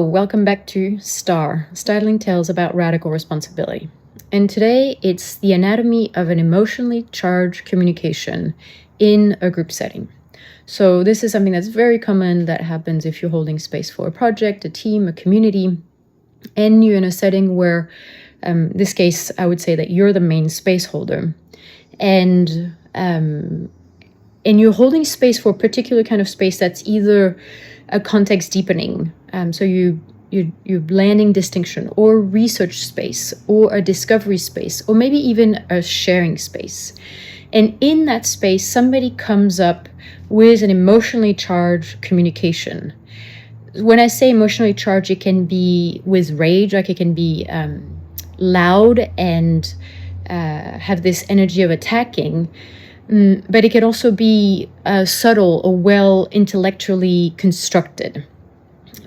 welcome back to STARR, Startling Tales about Radical Responsibility. And today it's the anatomy of an emotionally charged communication in a group setting. So this is something that's very common that happens if you're holding space for a project, a team, a community, and you're in a setting where, in this case, I would say that you're the main space holder. And you're holding space for a particular kind of space that's either a context deepening. So you're blending distinction or research space or a discovery space or maybe even a sharing space. And in that space, somebody comes up with an emotionally charged communication. When I say emotionally charged, it can be with rage, like it can be loud and have this energy of attacking. But it can also be subtle or well intellectually constructed.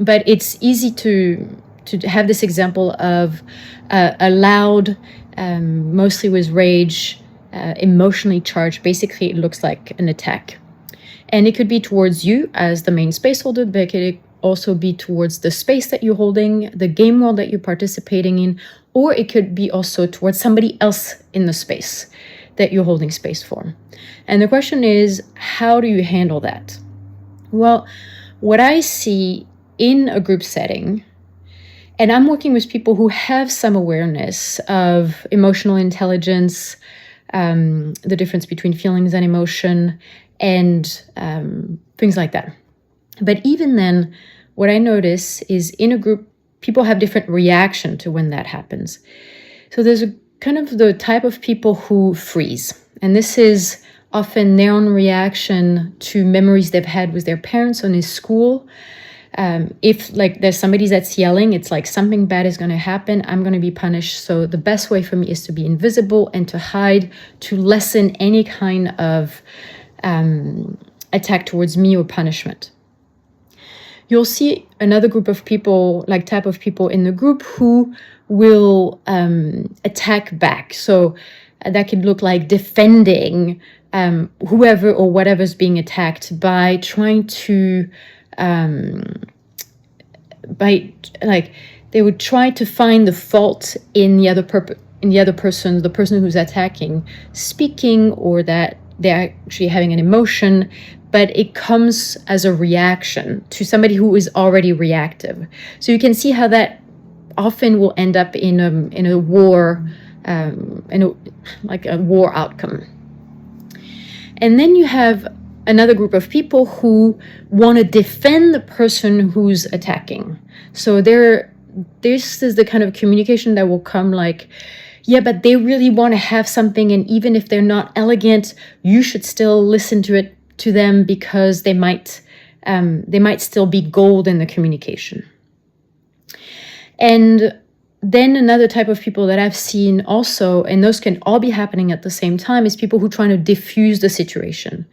But it's easy to have this example of a loud, mostly with rage, emotionally charged. Basically, it looks like an attack. And it could be towards you as the main space holder, but it could also be towards the space that you're holding, the game world that you're participating in, or it could be also towards somebody else in the space that you're holding space for. And the question is, how do you handle that? Well, what I see in a group setting, and I'm working with people who have some awareness of emotional intelligence, the difference between feelings and emotion, and things like that. But even then, what I notice is in a group, people have different reaction to when that happens. So there's a kind of the type of people who freeze. And this is often their own reaction to memories they've had with their parents or in school. If like there's somebody that's yelling, it's like something bad is going to happen, I'm going to be punished. So the best way for me is to be invisible and to hide, to lessen any kind of attack towards me or punishment. You'll see another group of people, like type of people in the group who will attack back. So that could look like defending whoever or whatever's being attacked by trying to, they would try to find the fault in the other person, the person who's attacking, speaking, or that they're actually having an emotion, but it comes as a reaction to somebody who is already reactive. So you can see how that often will end up in a war, like a war outcome. And then you have another group of people who want to defend the person who's attacking. So this is the kind of communication that will come like, yeah, but they really want to have something, and even if they're not elegant, you should still listen to them because they might still be gold in the communication. And then another type of people that I've seen also, and those can all be happening at the same time, is people who are trying to diffuse the situation.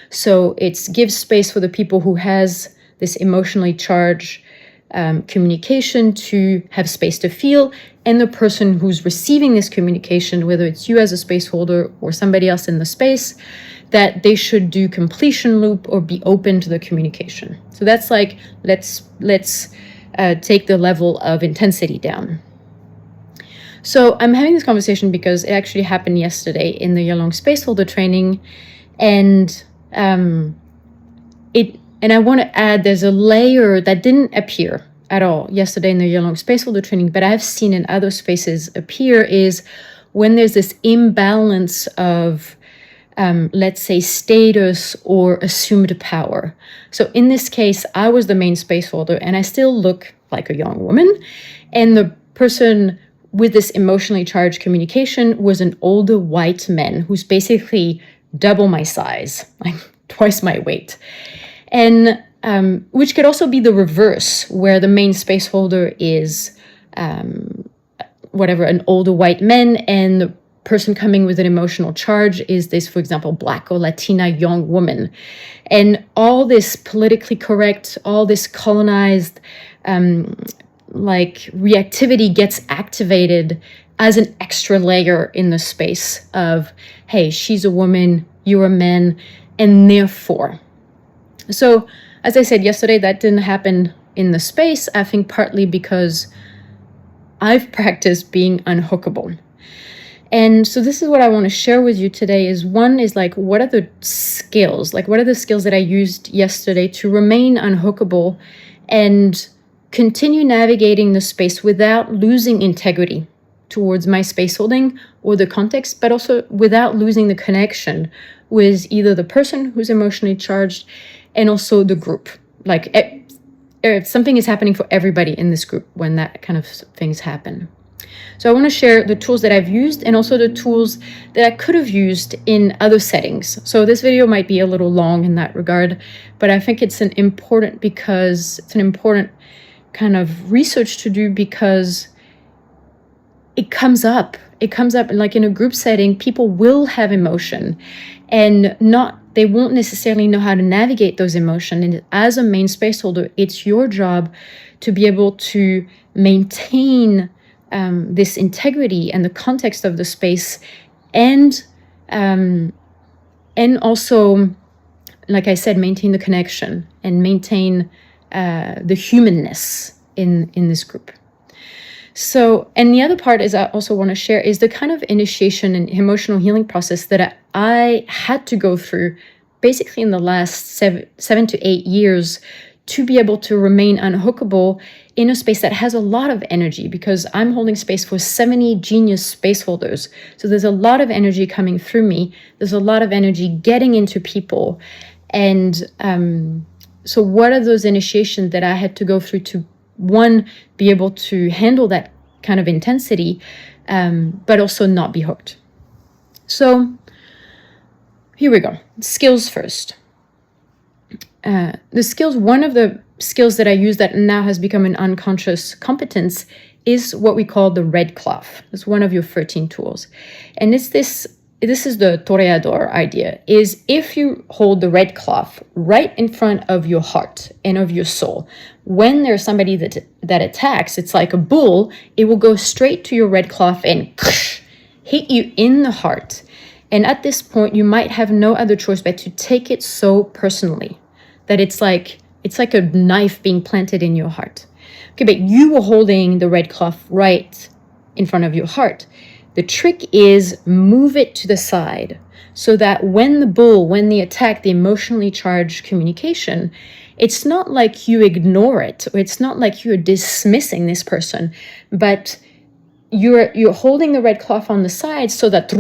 So it's give space for the people who has this emotionally charged communication to have space to feel, and the person who's receiving this communication, whether it's you as a space holder or somebody else in the space, that they should do completion loop or be open to the communication. So that's like, let's take the level of intensity down. So I'm having this conversation because it actually happened yesterday in the year-long space holder training, and I want to add, there's a layer that didn't appear at all yesterday in the year-long space holder training, but I've seen in other spaces appear, is when there's this imbalance of, let's say, status or assumed power. So in this case, I was the main space holder, and I still look like a young woman, and the person with this emotionally charged communication was an older white man who's basically double my size, like twice my weight. And which could also be the reverse, where the main space holder is an older white man, and the person coming with an emotional charge is this, for example, Black or Latina young woman. And all this politically correct, all this colonized reactivity gets activated as an extra layer in the space of, hey, she's a woman, you're a man, and therefore. So as I said yesterday, that didn't happen in the space, I think partly because I've practiced being unhookable. And so this is what I want to share with you today is one is like, what are the skills? Like, what are the skills that I used yesterday to remain unhookable and continue navigating the space without losing integrity towards my space holding or the context, but also without losing the connection with either the person who's emotionally charged and also the group. Like, something is happening for everybody in this group when that kind of things happen. So I want to share the tools that I've used and also the tools that I could have used in other settings. So this video might be a little long in that regard, but I think it's an important kind of research to do because it comes up. It comes up like in a group setting, people will have emotion and they won't necessarily know how to navigate those emotions. And as a main space holder, it's your job to be able to maintain this integrity and the context of the space, and also, like I said, maintain the connection and maintain the humanness in this group. So, and the other part is I also want to share is the kind of initiation and emotional healing process that I had to go through basically in the last 7 to 8 years to be able to remain unhookable in a space that has a lot of energy, because I'm holding space for 70 genius space holders. So there's a lot of energy coming through me. There's a lot of energy getting into people. And so what are those initiations that I had to go through to, one, be able to handle that kind of intensity, but also not be hooked? So here we go. Skills first. One of the skills that I use that now has become an unconscious competence is what we call the red cloth. It's one of your 13 tools. And it's this is the toreador idea, is if you hold the red cloth right in front of your heart and of your soul, when there's somebody that attacks, it's like a bull, it will go straight to your red cloth and hit you in the heart. And at this point, you might have no other choice but to take it so personally that it's like a knife being planted in your heart. Okay, but you were holding the red cloth right in front of your heart. The trick is move it to the side so that when the attack, the emotionally charged communication, it's not like you ignore it, or it's not like you're dismissing this person, but you're holding the red cloth on the side so that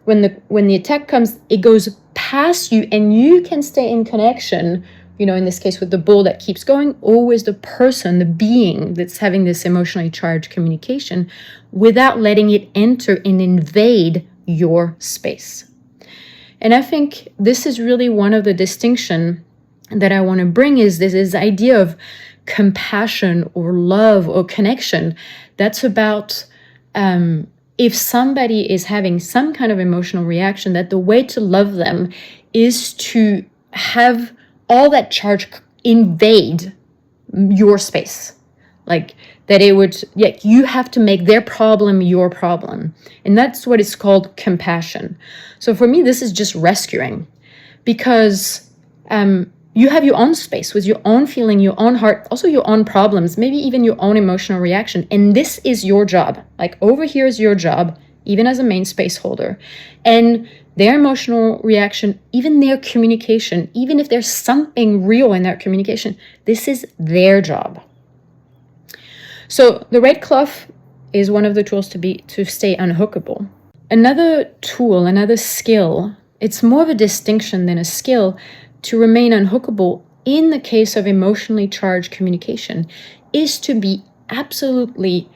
when the attack comes, it goes past you and you can stay in connection, in this case with the bull that keeps going, always the person, the being that's having this emotionally charged communication, without letting it enter and invade your space. And I think this is really one of the distinction that I want to bring is this idea of compassion or love or connection. That's about if somebody is having some kind of emotional reaction, that the way to love them is to have all that charge invade your space. Like that you have to make their problem your problem. And that's what is called compassion. So for me, this is just rescuing, because you have your own space with your own feeling, your own heart, also your own problems, maybe even your own emotional reaction. And this is your job. Like over here is your job, even as a main space holder. And their emotional reaction, even their communication, even if there's something real in their communication, this is their job. So the red cloth is one of the tools to stay unhookable. Another tool, another skill, it's more of a distinction than a skill, to remain unhookable in the case of emotionally charged communication, is to be absolutely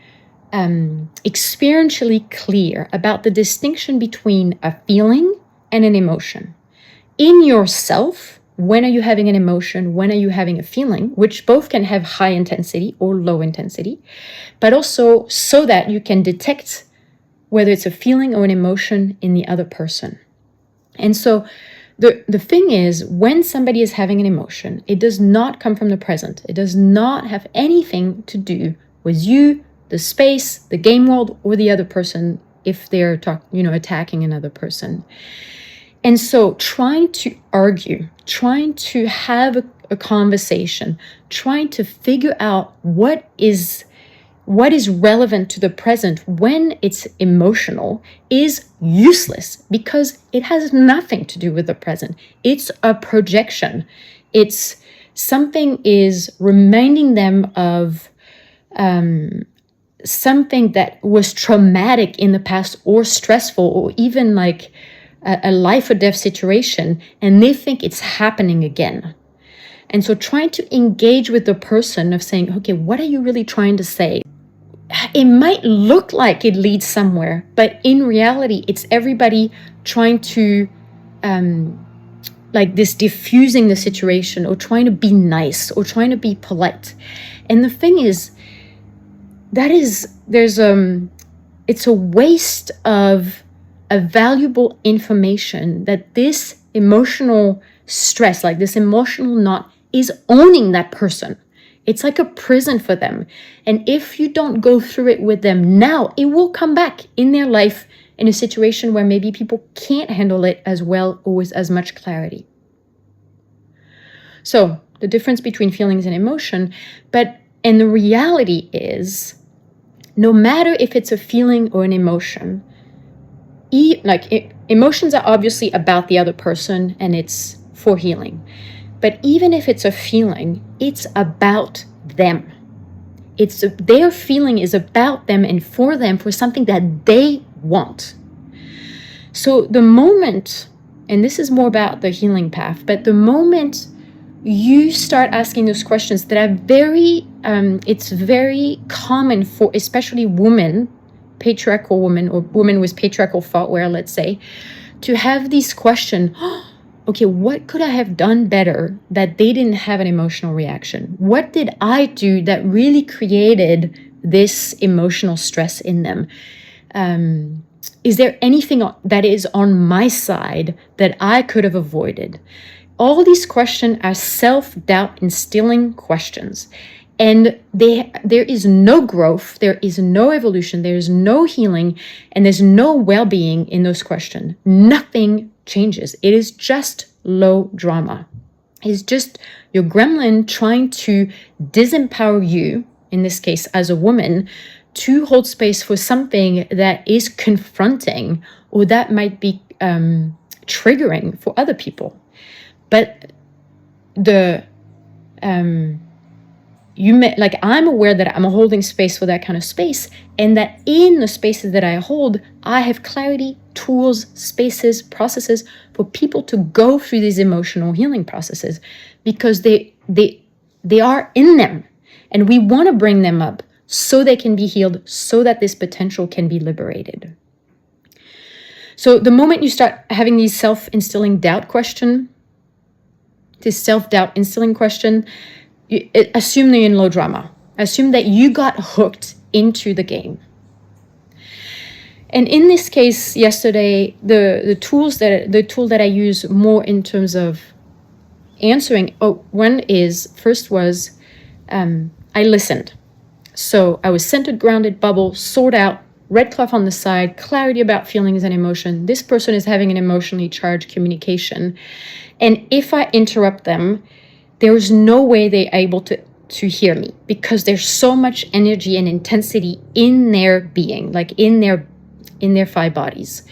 experientially clear about the distinction between a feeling and an emotion. In yourself, when are you having an emotion? When are you having a feeling? Which both can have high intensity or low intensity, but also so that you can detect whether it's a feeling or an emotion in the other person. And so the thing is, when somebody is having an emotion, it does not come from the present. It does not have anything to do with you, the space, the game world, or the other person if they're attacking another person. And so trying to argue, trying to have a conversation, trying to figure out what is relevant to the present when it's emotional is useless, because it has nothing to do with the present. It's a projection. It's something is reminding them of something that was traumatic in the past, or stressful, or even like a life or death situation, and they think it's happening again. And so trying to engage with the person of saying, okay, what are you really trying to say? It might look like it leads somewhere, but in reality, it's everybody trying to like this, diffusing the situation, or trying to be nice, or trying to be polite. And the thing is, it's a waste of a valuable information that this emotional stress, like this emotional knot, is owning that person. It's like a prison for them. And if you don't go through it with them now, it will come back in their life in a situation where maybe people can't handle it as well or with as much clarity. So the difference between feelings and emotion, and the reality is, no matter if it's a feeling or an emotion, emotions are obviously about the other person and it's for healing. But even if it's a feeling, it's about them. Their feeling is about them and for them, for something that they want. So the moment, and this is more about the healing path, but the moment you start asking those questions that are it's very common for especially women, patriarchal women, or women with patriarchal thoughtware, let's say, to have these questions. Okay, what could I have done better that they didn't have an emotional reaction? What did I do that really created this emotional stress in them? Is there anything that is on my side that I could have avoided? All these questions are self-doubt instilling questions. And there is no growth, there is no evolution, there is no healing, and there's no well-being in those questions. Nothing changes. It is just low drama. It's just your gremlin trying to disempower you, in this case as a woman, to hold space for something that is confronting or that might be triggering for other people. But I'm aware that I'm holding space for that kind of space, and that in the spaces that I hold, I have clarity, tools, spaces, processes for people to go through these emotional healing processes, because they are in them, and we want to bring them up so they can be healed, so that this potential can be liberated. So the moment you start having these self-instilling doubt question, this self-doubt instilling question, assume they're in low drama. Assume that you got hooked into the game. And in this case, yesterday, the tool that I use more in terms of answering, first was I listened. So I was centered, grounded, bubble, sort out, red cloth on the side, clarity about feelings and emotion. This person is having an emotionally charged communication. And if I interrupt them, there's no way they're able to hear me, because there's so much energy and intensity in their being, like in their 5 bodies.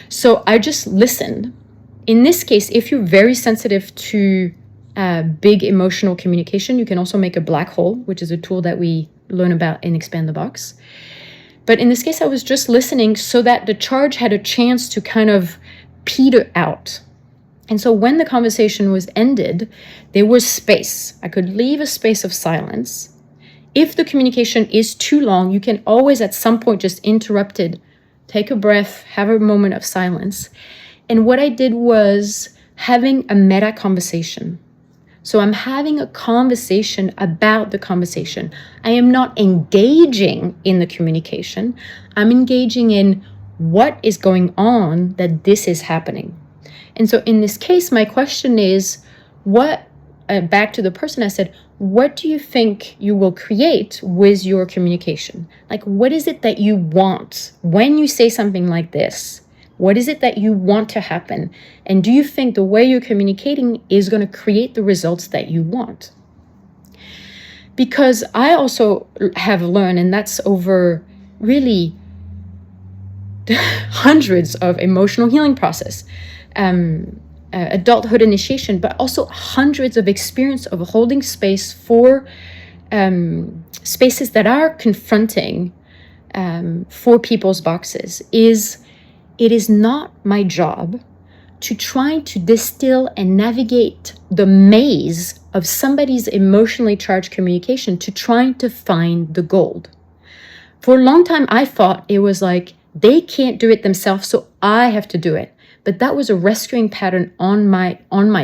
So I just listened. In this case, if you're very sensitive to big emotional communication, you can also make a black hole, which is a tool that we learn about in Expand the Box. But in this case, I was just listening so that the charge had a chance to kind of peter out. And so when the conversation was ended, there was space. I could leave a space of silence. If the communication is too long, you can always at some point just interrupt it, take a breath, have a moment of silence. And what I did was having a meta conversation. So I'm having a conversation about the conversation. I am not engaging in the communication. I'm engaging in what is going on that this is happening. And so in this case, my question is, back to the person, I said, what do you think you will create with your communication? Like, what is it that you want when you say something like this? What is it that you want to happen? And do you think the way you're communicating is going to create the results that you want? Because I also have learned, and that's over really hundreds of emotional healing process, adulthood initiation, but also hundreds of experience of holding space for spaces that are confronting for people's boxes. It is not my job to try to distill and navigate the maze of somebody's emotionally charged communication to trying to find the gold. For a long time, I thought it was like, they can't do it themselves, so I have to do it. But that was a rescuing pattern on my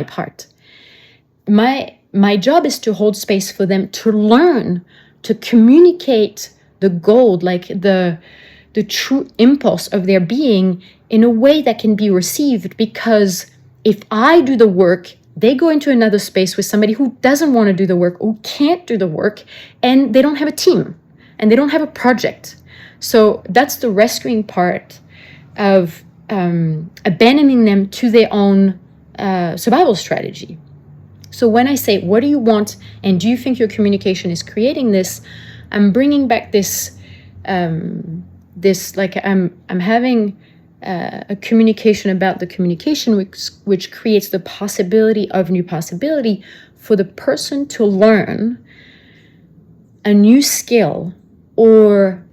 part. My job is to hold space for them to learn, to communicate the gold, like the true impulse of their being in a way that can be received. Because if I do the work, they go into another space with somebody who doesn't want to do the work, who can't do the work, and they don't have a team and they don't have a project. So that's the rescuing part of abandoning them to their own survival strategy. So when I say, what do you want? And do you think your communication is creating this? I'm bringing back this like I'm having a communication about the communication, which creates the possibility of new possibility for the person to learn a new skill or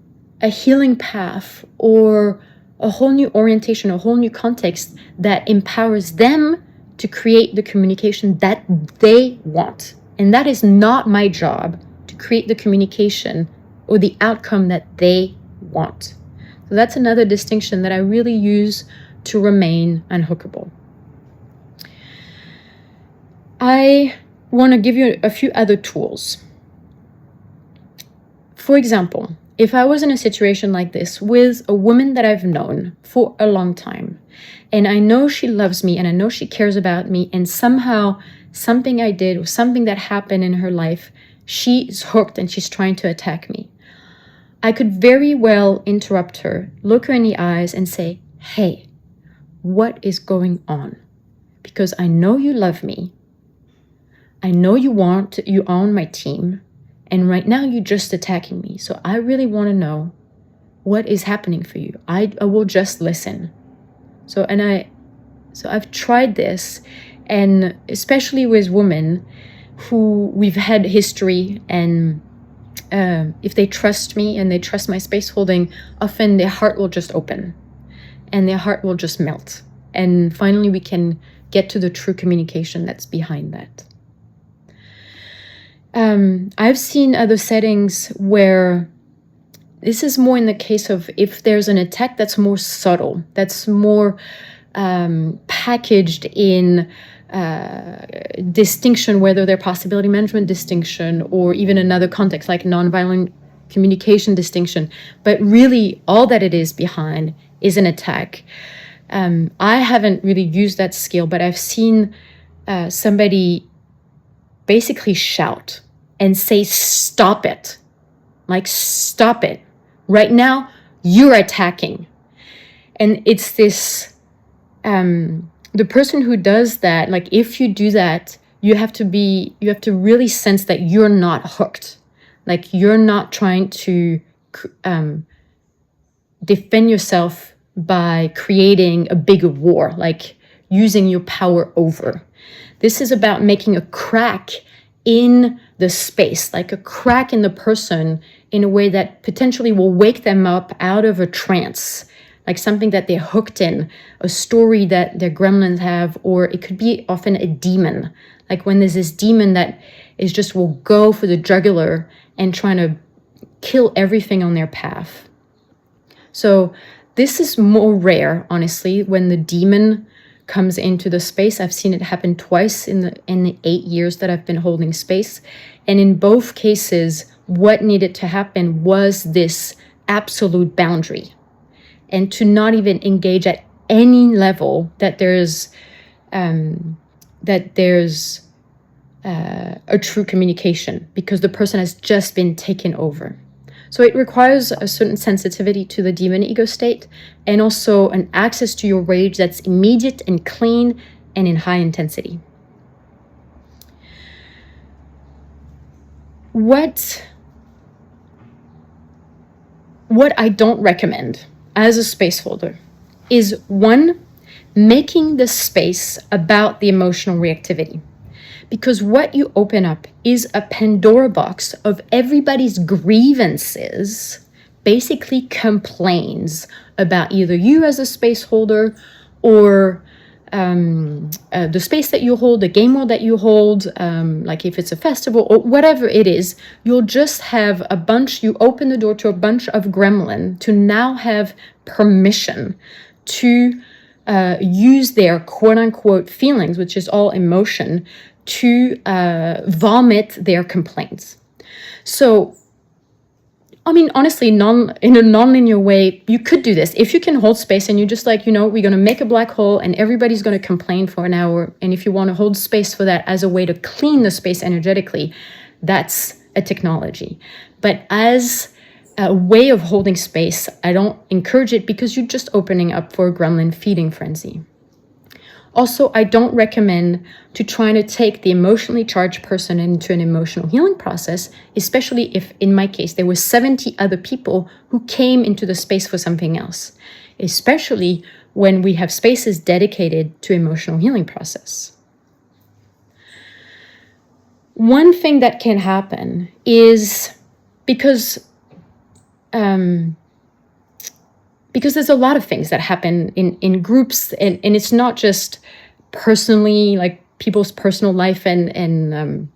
a healing path or a whole new orientation, a whole new context that empowers them to create the communication that they want. And that is not my job to create the communication or the outcome that they want. So that's another distinction that I really use to remain unhookable. I want to give you a few other tools. For example, if I was in a situation like this with a woman that I've known for a long time, and I know she loves me and I know she cares about me, and somehow something I did or something that happened in her life, she's hooked and she's trying to attack me, I could very well interrupt her, look her in the eyes and say, hey, what is going on? Because I know you love me. I know you own my team. And right now you're just attacking me. So I really want to know what is happening for you. I will just listen. So I've tried this, and especially with women who we've had history, and if they trust me and they trust my space holding, often their heart will just open and their heart will just melt. And finally we can get to the true communication that's behind that. I've seen other settings where this is more in the case of if there's an attack that's more subtle, that's more packaged in distinction, whether they're possibility management distinction or even another context like nonviolent communication distinction. But really all that it is behind is an attack. I haven't really used that skill, but I've seen somebody basically shout and say, stop it. Like, stop it. Right now, you're attacking. And it's this, the person who does that, like if you do that, you have to really sense that you're not hooked. Like you're not trying to defend yourself by creating a bigger war, like using your power over. This is about making a crack in the space, like a crack in the person in a way that potentially will wake them up out of a trance, like something that they're hooked in, a story that their gremlins have, or it could be often a demon. Like when there's this demon that is just will go for the jugular and trying to kill everything on their path. So this is more rare, honestly, when the demon comes into the space. I've seen it happen twice in the 8 years that I've been holding space. And in both cases, what needed to happen was this absolute boundary. And to not even engage at any level that there's a true communication, because the person has just been taken over. So it requires a certain sensitivity to the demon ego state, and also an access to your rage that's immediate and clean and in high intensity. What I don't recommend as a space holder is, one, making the space about the emotional reactivity. Because what you open up is a Pandora box of everybody's grievances, basically complaints about either you as a space holder or the space that you hold, the game world that you hold, like if it's a festival or whatever it is. You'll just have you open the door to a bunch of gremlin to now have permission to use their quote unquote feelings, which is all emotion, to vomit their complaints. So, I mean, honestly, in a non-linear way, you could do this. If you can hold space and you're just like, we're going to make a black hole and everybody's going to complain for an hour. And if you want to hold space for that as a way to clean the space energetically, that's a technology. But as a way of holding space, I don't encourage it, because you're just opening up for a gremlin feeding frenzy. Also, I don't recommend to trying to take the emotionally charged person into an emotional healing process, especially if, in my case, there were 70 other people who came into the space for something else, especially when we have spaces dedicated to emotional healing process. One thing that can happen is because there's a lot of things that happen in groups, and it's not just personally, like people's personal life and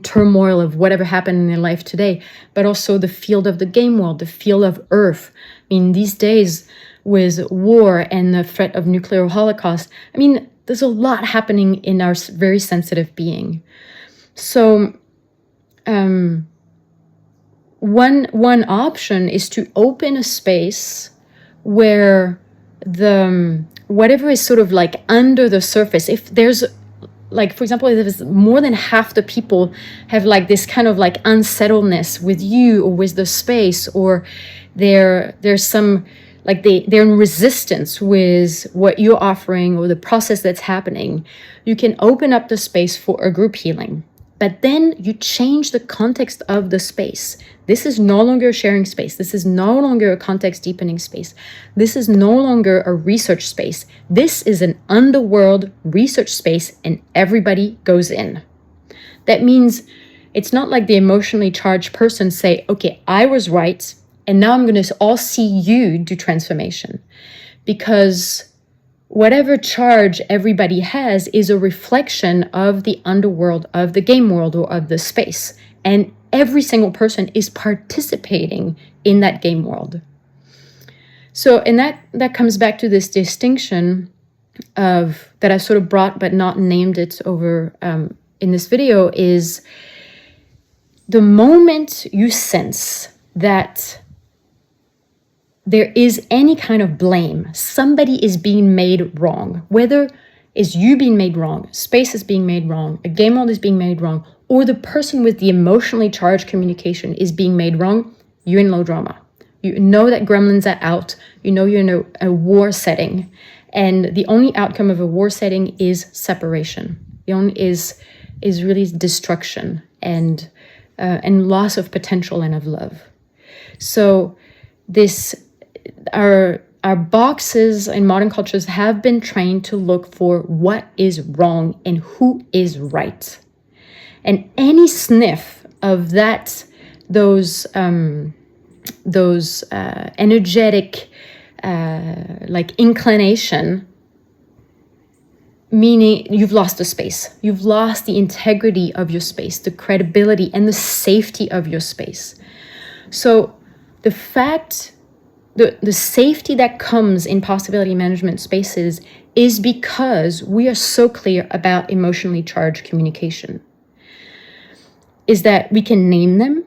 turmoil of whatever happened in their life today, but also the field of the game world, the field of Earth. I mean, these days with war and the threat of nuclear holocaust, I mean, there's a lot happening in our very sensitive being. So one option is to open a space where whatever is sort of like under the surface, if there's like, for example, if there's more than half the people have like this kind of like unsettledness with you or with the space, or there's some like they're in resistance with what you're offering or the process that's happening, you can open up the space for a group healing. But then you change the context of the space. This is no longer a sharing space. This is no longer a context deepening space. This is no longer a research space. This is an underworld research space, and everybody goes in. That means it's not like the emotionally charged person say, okay, I was right, and now I'm going to all see you do transformation. Because whatever charge everybody has is a reflection of the underworld, of the game world, or of the space. And every single person is participating in that game world. So, and that comes back to this distinction of that I sort of brought but not named it over in this video, is the moment you sense that there is any kind of blame, somebody is being made wrong, whether is you being made wrong, space is being made wrong, a game world is being made wrong, or the person with the emotionally charged communication is being made wrong, you're in low drama. You know that gremlins are out. You know you're in a war setting. And the only outcome of a war setting is separation. The only is really destruction and loss of potential and of love. So our boxes in modern cultures have been trained to look for what is wrong and who is right. And any sniff of those energetic like inclination, meaning you've lost the space. You've lost the integrity of your space, the credibility and the safety of your space. So the safety that comes in possibility management spaces is because we are so clear about emotionally charged communication. Is that we can name them.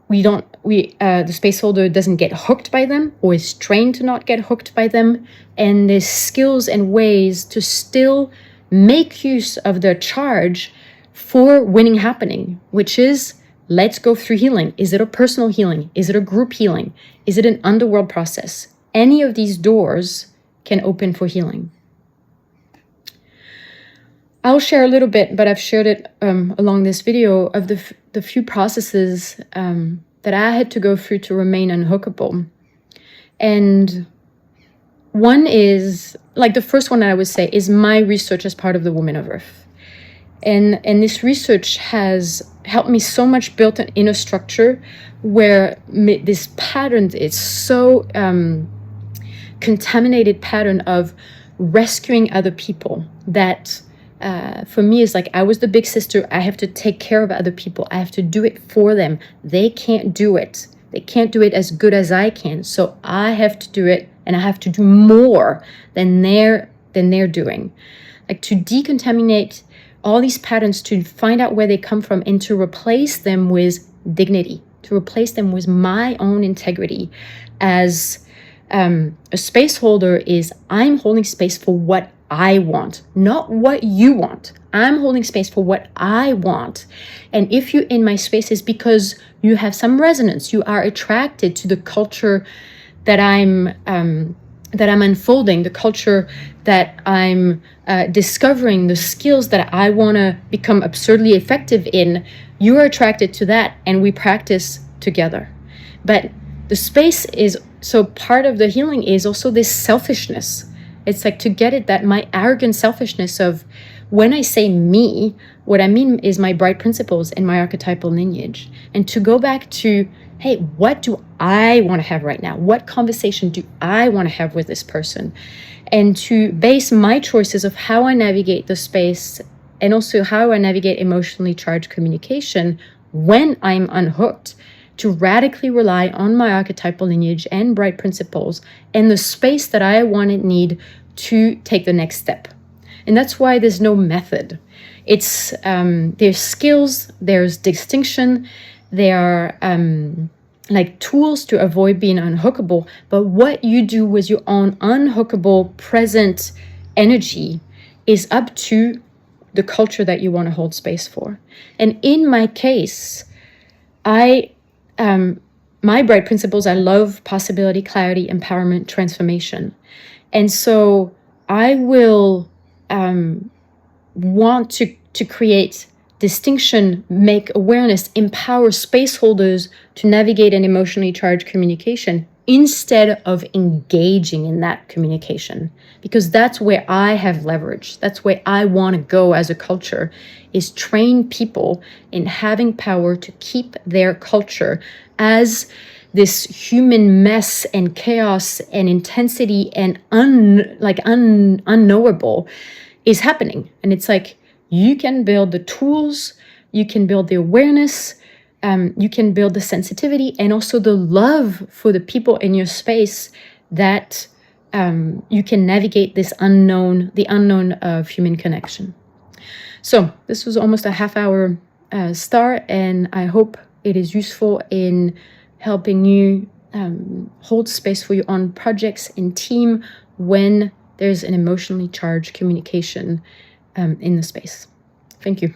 The space holder doesn't get hooked by them, or is trained to not get hooked by them. And there's skills and ways to still make use of their charge for winning happening, which is let's go through healing. Is it a personal healing? Is it a group healing? Is it an underworld process? Any of these doors can open for healing. I'll share a little bit, but I've shared it along this video of the few processes that I had to go through to remain unhookable. And one is, like the first one that I would say is my research as part of the Women of Earth. And this research has helped me so much build an inner structure where this pattern is so contaminated pattern of rescuing other people that for me is like, I was the big sister. I have to take care of other people. I have to do it for them. They can't do it. They can't do it as good as I can. So I have to do it, and I have to do more than they're doing. Like, to decontaminate all these patterns, to find out where they come from, and to replace them with dignity, to replace them with my own integrity as a space holder. Is I'm holding space for what I want, not what you want. I'm holding space for what I want. And if you're in my space, it's because you have some resonance. You are attracted to the culture that I'm unfolding, the culture that I'm discovering, the skills that I want to become absurdly effective in. You are attracted to that, and we practice together. But the space is, so part of the healing is also this selfishness. It's like, to get it, that my arrogant selfishness of, when I say me, what I mean is my bright principles and my archetypal lineage. And to go back to, hey, what do I want to have right now? What conversation do I want to have with this person? And to base my choices of how I navigate the space, and also how I navigate emotionally charged communication when I'm unhooked, to radically rely on my archetypal lineage and bright principles and the space that I want and need to take the next step. And that's why there's no method. It's there's skills, there's distinction, there are like tools to avoid being unhookable. But what you do with your own unhookable present energy is up to the culture that you want to hold space for. And in my case, my bright principles, I love possibility, clarity, empowerment, transformation. And so I will want to create distinction, make awareness, empower space holders to navigate an emotionally charged communication instead of engaging in that communication. Because that's where I have leverage. That's where I want to go as a culture, is train people in having power to keep their culture as this human mess and chaos and intensity and unknowable is happening. And it's like, you can build the tools, you can build the awareness, you can build the sensitivity and also the love for the people in your space, that you can navigate this the unknown of human connection. So this was almost a half-hour STARR, and I hope it is useful in helping you hold space for your own projects and team when there's an emotionally charged communication in the space. Thank you.